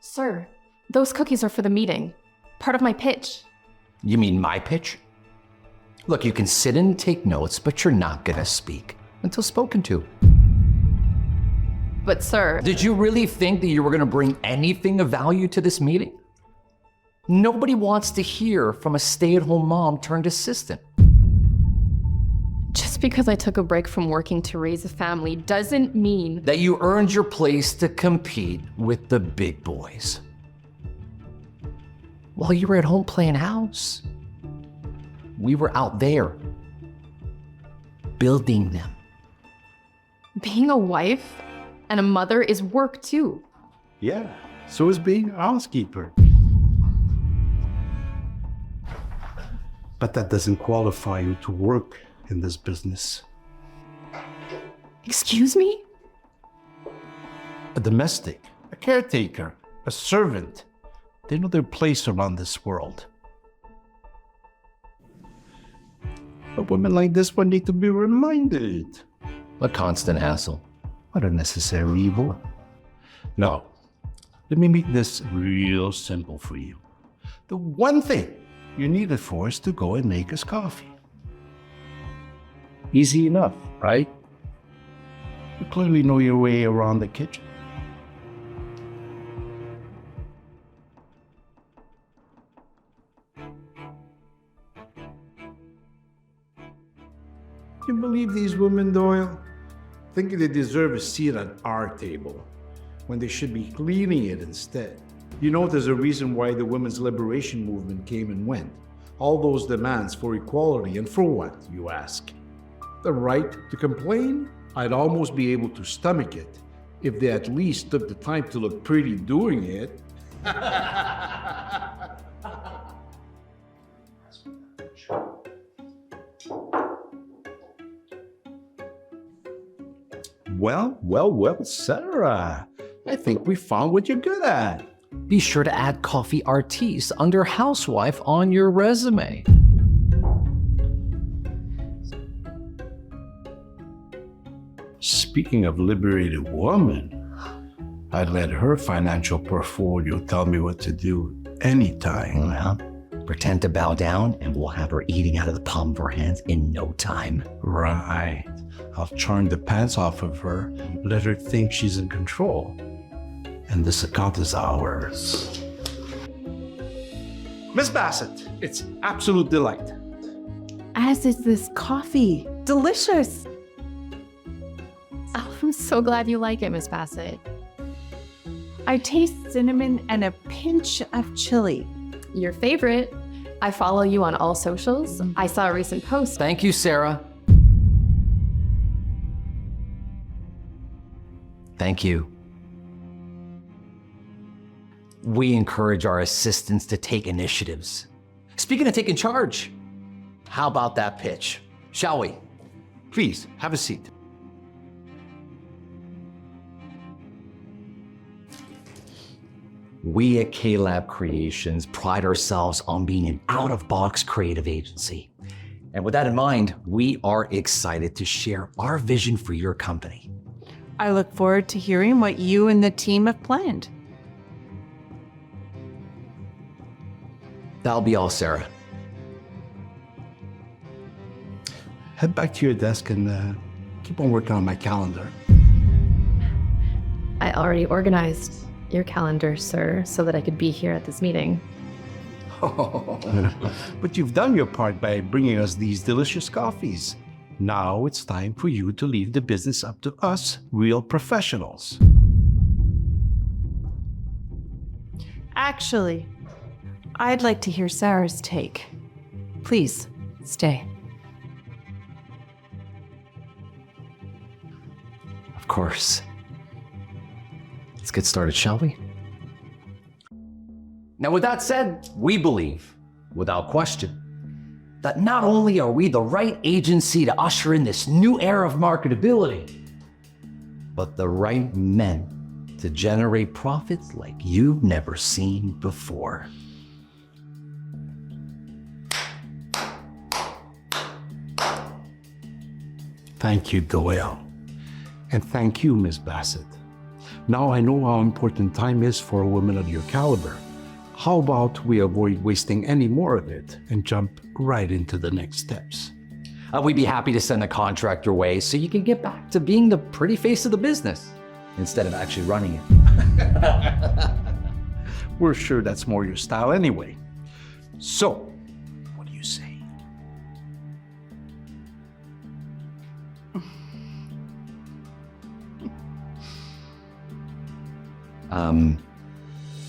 Sir, those cookies are for the meeting. Part of my pitch. You mean my pitch? Look, you can sit and take notes, but you're not gonna speak until spoken to. But sir... Did you really think that you were gonna bring anything of value to this meeting? Nobody wants to hear from a stay-at-home mom turned assistant. Just because I took a break from working to raise a family doesn't mean that you earned your place to compete with the big boys. While you were at home playing house, we were out there building them. Being a wife and a mother is work too. Yeah, so is being a housekeeper. But that doesn't qualify you to work in this business. Excuse me? A domestic, a caretaker, a servant. They know their place around this world. But women like this one need to be reminded. A constant hassle. What a necessary evil. Now, let me make this real simple for you. The one thing you need it for is to go and make us coffee. Easy enough, right? You clearly know your way around the kitchen. You believe these women, Doyle? Thinking they deserve a seat at our table, when they should be cleaning it instead. You know there's a reason why the women's liberation movement came and went. All those demands for equality, and for what, you ask? The right to complain? I'd almost be able to stomach it if they at least took the time to look pretty doing it. Well, Sarah. I think we found what you're good at. Be sure to add coffee artiste under housewife on your resume. Speaking of liberated woman, I'd let her financial portfolio tell me what to do anytime. Well, pretend to bow down and we'll have her eating out of the palm of her hands in no time. Right. I'll charm the pants off of her, let her think she's in control. And this account is ours. Miss Bassett, it's absolute delight. As is this coffee. Delicious. Oh, I'm so glad you like it, Miss Bassett. I taste cinnamon and a pinch of chili. Your favorite. I follow you on all socials. I saw a recent post. Thank you, Sarah. Thank you. We encourage our assistants to take initiatives. Speaking of taking charge, how about that pitch? Shall we? Please, have a seat. We at K-Lab Creations pride ourselves on being an out-of-box creative agency. And with that in mind, we are excited to share our vision for your company. I look forward to hearing what you and the team have planned. That'll be all, Sarah. Head back to your desk and keep on working on my calendar. I already organized your calendar, sir, so that I could be here at this meeting. But you've done your part by bringing us these delicious coffees. Now it's time for you to leave the business up to us, real professionals. Actually, I'd like to hear Sarah's take. Please, stay. Of course. Let's get started, shall we? Now, with that said, we believe, without question, that not only are we the right agency to usher in this new era of marketability, but the right men to generate profits like you've never seen before. Thank you, Doyle. And thank you, Miss Bassett. Now I know how important time is for a woman of your caliber. How about we avoid wasting any more of it and jump right into the next steps? We'd be happy to send a contract your way so you can get back to being the pretty face of the business instead of actually running it. We're sure that's more your style anyway. So, what do you say?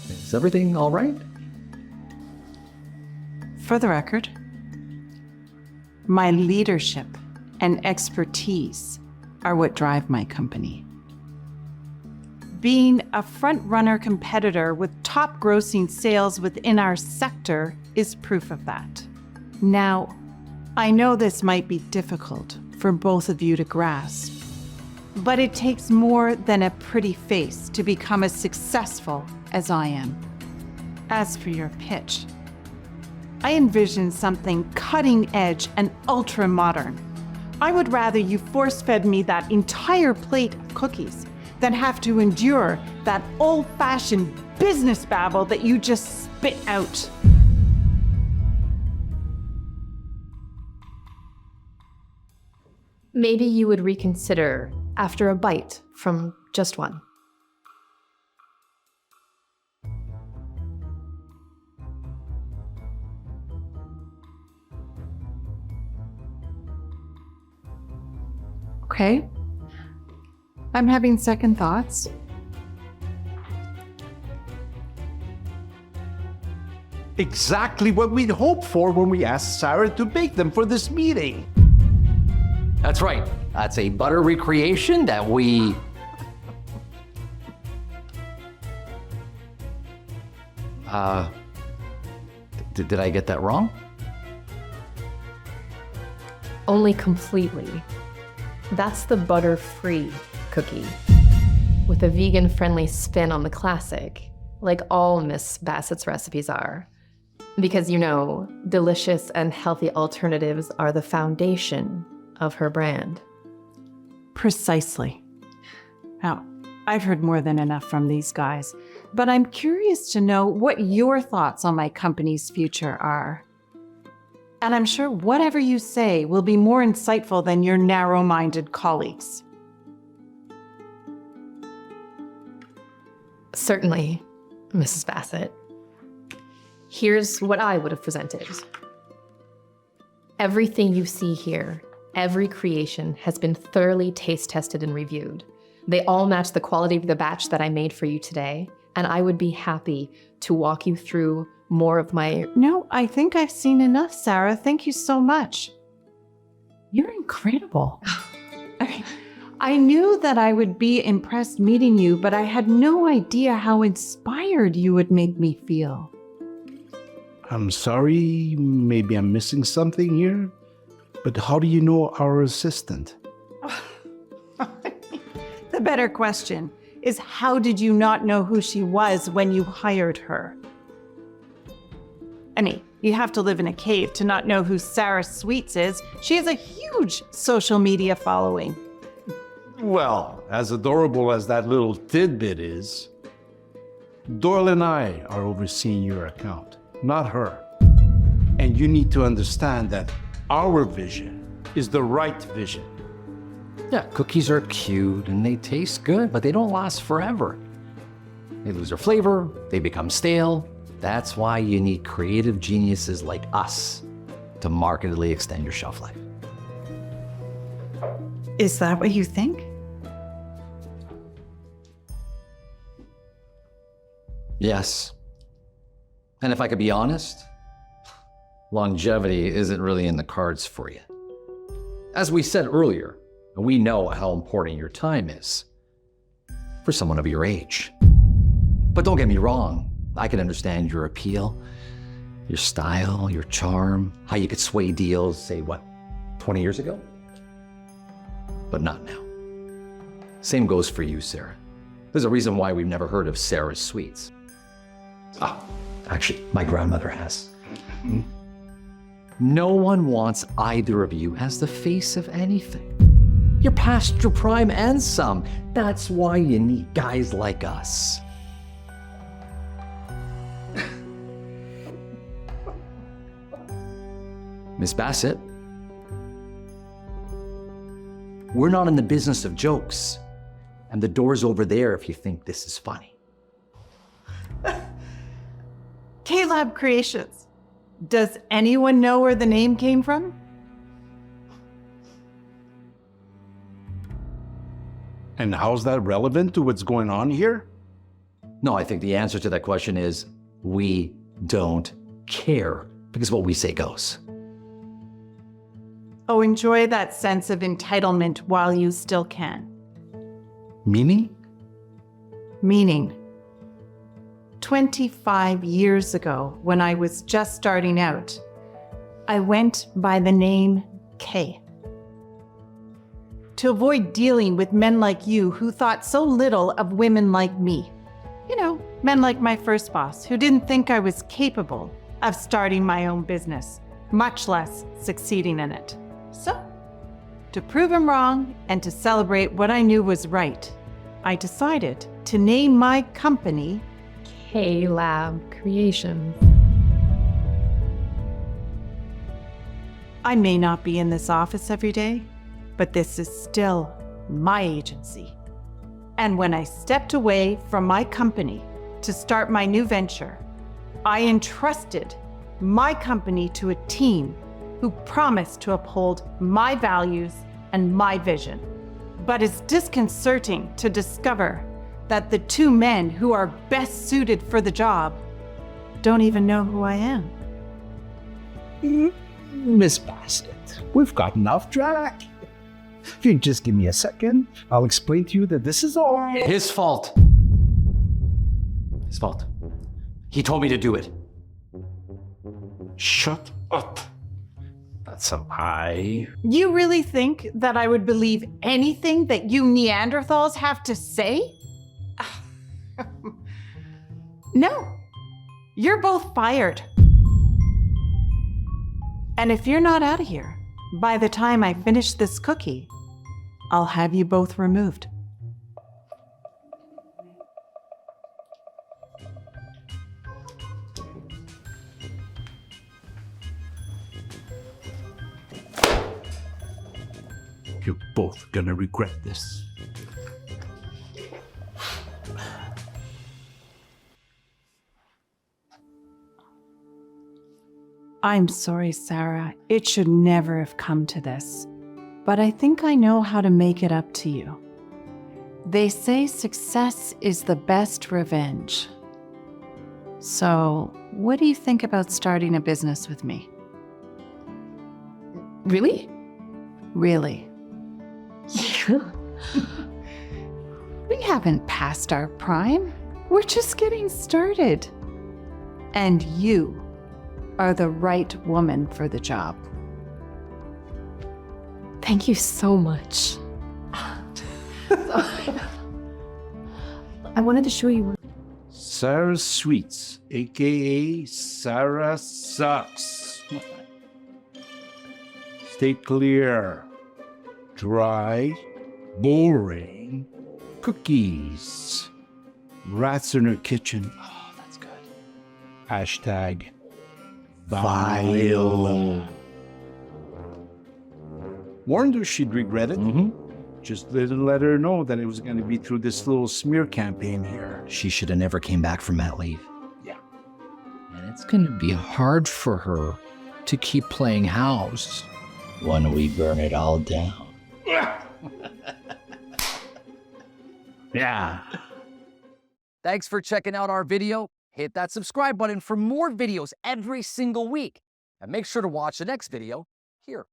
Is everything all right? For the record, my leadership and expertise are what drive my company. Being a front-runner competitor with top grossing sales within our sector is proof of that. Now, I know this might be difficult for both of you to grasp, but it takes more than a pretty face to become as successful as I am. As for your pitch, I envision something cutting edge and ultra modern. I would rather you force-fed me that entire plate of cookies than have to endure that old-fashioned business babble that you just spit out. Maybe you would reconsider after a bite from just one. Okay. I'm having second thoughts. Exactly what we'd hoped for when we asked Sarah to bake them for this meeting. That's right. That's a butter recreation that we... Did I get that wrong? Only completely. That's the butter-free cookie, with a vegan-friendly spin on the classic, like all Miss Bassett's recipes are. Because, you know, delicious and healthy alternatives are the foundation of her brand. Precisely. Now, I've heard more than enough from these guys, but I'm curious to know what your thoughts on my company's future are. And I'm sure whatever you say will be more insightful than your narrow-minded colleagues. Certainly, Mrs. Bassett. Here's what I would have presented. Everything you see here, every creation has been thoroughly taste tested and reviewed. They all match the quality of the batch that I made for you today, and I would be happy to walk you through more of my... No, I think I've seen enough, Sarah. Thank you so much. You're incredible. I knew that I would be impressed meeting you, but I had no idea how inspired you would make me feel. I'm sorry, maybe I'm missing something here, but how do you know our assistant? The better question is, how did you not know who she was when you hired her? I mean, you have to live in a cave to not know who Sarah Sweets is. She has a huge social media following. Well, as adorable as that little tidbit is, Doyle and I are overseeing your account, not her. And you need to understand that our vision is the right vision. Yeah, cookies are cute and they taste good, but they don't last forever. They lose their flavor, they become stale. That's why you need creative geniuses like us to markedly extend your shelf life. Is that what you think? Yes. And if I could be honest, longevity isn't really in the cards for you. As we said earlier, we know how important your time is for someone of your age. But don't get me wrong, I can understand your appeal, your style, your charm, how you could sway deals, say what, 20 years ago? But not now. Same goes for you, Sarah. There's a reason why we've never heard of Sarah's Sweets. Ah, actually, my grandmother has. No one wants either of you as the face of anything. You're past your prime and some. That's why you need guys like us. Miss Bassett, we're not in the business of jokes. And the door's over there if you think this is funny. K-Lab Creations. Does anyone know where the name came from? And how's that relevant to what's going on here? No, I think the answer to that question is we don't care, because what we say goes. Oh, enjoy that sense of entitlement while you still can. Meaning? Meaning, 25 years ago, when I was just starting out, I went by the name Kay. To avoid dealing with men like you who thought so little of women like me. You know, men like my first boss who didn't think I was capable of starting my own business, much less succeeding in it. So, to prove him wrong and to celebrate what I knew was right, I decided to name my company K-Lab Creations. I may not be in this office every day, but this is still my agency. And when I stepped away from my company to start my new venture, I entrusted my company to a team who promised to uphold my values and my vision. But it's disconcerting to discover that the two men who are best suited for the job don't even know who I am. Miss Bassett, we've gotten off track. If you just give me a second, I'll explain to you that this is all... His fault. His fault. He told me to do it. Shut up. That's a lie. You really think that I would believe anything that you Neanderthals have to say? No. You're both fired. And if you're not out of here, by the time I finish this cookie, I'll have you both removed. You're both gonna regret this. I'm sorry, Sarah. It should never have come to this. But I think I know how to make it up to you. They say success is the best revenge. So, what do you think about starting a business with me? Really? Really? We haven't passed our prime. We're just getting started. And you are the right woman for the job. Thank you so much. I wanted to show you. Sarah Sweets, aka Sarah Sucks. Stay clear. Dry, boring cookies. Rats in her kitchen. Oh, that's good. Hashtag vile. Warned her she'd regret it. Just didn't let her know that it was going to be through this little smear campaign here. She should have never came back from mat leave. Yeah. And it's going to be hard for her to keep playing house when we burn it all down. Yeah. Thanks for checking out our video. Hit that subscribe button for more videos every single week. And make sure to watch the next video here.